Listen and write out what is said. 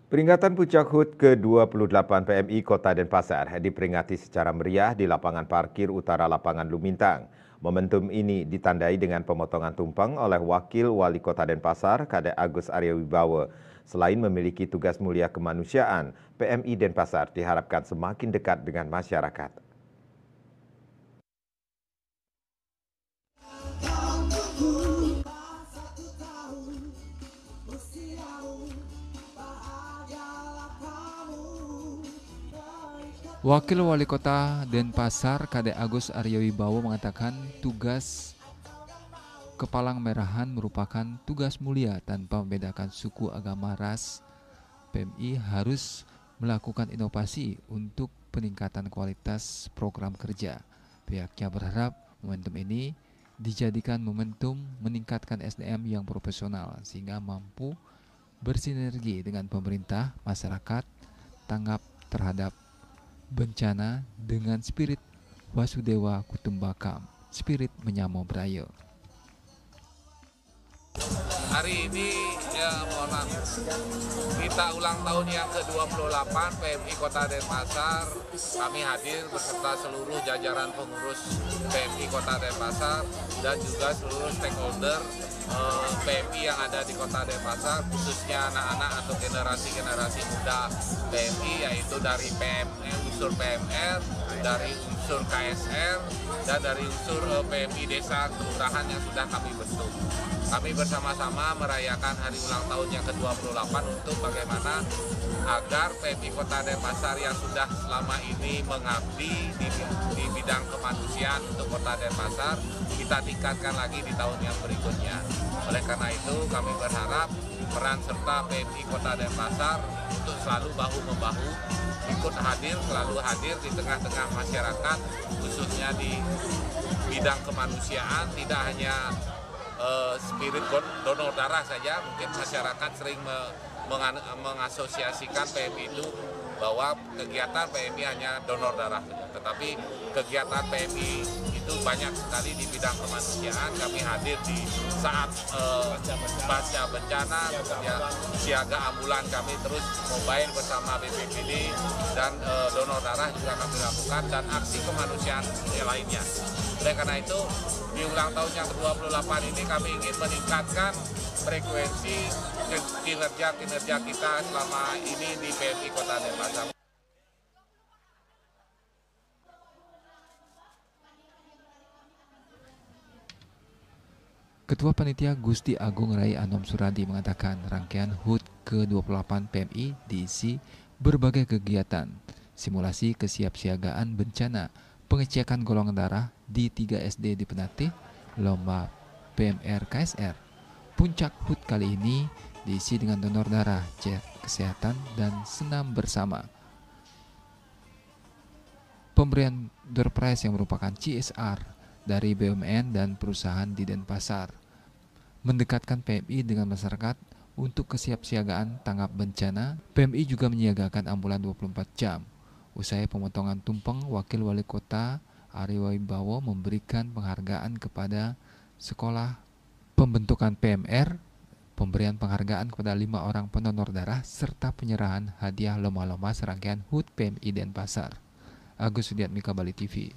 Peringatan Puncak HUT ke-28 PMI Kota Denpasar diperingati secara meriah di lapangan parkir utara lapangan Lumintang. Momentum ini ditandai dengan pemotongan tumpeng oleh Wakil Wali Kota Denpasar, Kade Agus Arya Wibowo. Selain memiliki tugas mulia kemanusiaan, PMI Denpasar diharapkan semakin dekat dengan masyarakat. Wakil Wali Kota Denpasar, Kade Agus Arya Wibowo mengatakan tugas Kepalang Merahan merupakan tugas mulia tanpa membedakan suku, agama, ras. PMI harus melakukan inovasi untuk peningkatan kualitas program kerja. Pihaknya berharap momentum ini dijadikan momentum meningkatkan SDM yang profesional sehingga mampu bersinergi dengan pemerintah, masyarakat, tanggap terhadap bencana dengan spirit Wasudewa Kutumbakam, spirit menyamo Brayo. Hari ini kita ulang tahun yang ke-28 PMI Kota Denpasar. Kami hadir beserta seluruh jajaran pengurus PMI Kota Denpasar dan juga seluruh stakeholder PMI yang ada di Kota Denpasar, khususnya anak-anak atau generasi-generasi muda PMI, yaitu dari unsur PMR, dari unsur KSR, dan dari unsur PMI Desa Kelurahan yang sudah kami bentuk. Kami bersama-sama merayakan hari ulang tahun yang ke-28 untuk bagaimana agar PMI Kota Denpasar yang sudah selama ini mengabdi di bidang kemanusiaan untuk Kota Denpasar kita tingkatkan lagi di tahun yang berikutnya. Oleh karena itu kami berharap peran serta PMI Kota Denpasar untuk selalu bahu-membahu, ikut hadir, selalu hadir di tengah-tengah masyarakat, khususnya di bidang kemanusiaan, tidak hanya spirit donor darah saja. Mungkin masyarakat sering mengasosiasikan PMI itu bahwa kegiatan PMI hanya donor darah, tetapi kegiatan PMI itu banyak sekali di bidang kemanusiaan. Kami hadir di saat pasca bencana, siaga ambulan kami terus mobile bersama BPBD, dan donor darah juga kami lakukan, dan aksi kemanusiaan lainnya. Oleh karena itu, di ulang tahun yang ke-28 ini kami ingin meningkatkan frekuensi kinerja kita selama ini di PMI Kota Denpasar. Ketua Panitia Gusti Agung Rai Anom Suradi mengatakan rangkaian HUT ke-28 PMI diisi berbagai kegiatan, simulasi kesiapsiagaan bencana, pengecekan golongan darah di 3 SD di Penatih, lomba PMR KSR. Puncak HUT kali ini diisi dengan donor darah, cek kesehatan, dan senam bersama. Pemberian door prize yang merupakan CSR dari BUMN dan perusahaan di Denpasar mendekatkan PMI dengan masyarakat untuk kesiapsiagaan tanggap bencana. PMI juga menyiagakan ambulan 24 jam. Usai pemotongan tumpeng, Wakil Wali Kota Arya Wibowo memberikan penghargaan kepada sekolah pembentukan PMR, pemberian penghargaan kepada 5 orang pendonor darah, serta penyerahan hadiah lomba-lomba serangkaian HUT PMI Denpasar. Agus Sudiatmika, Bali TV.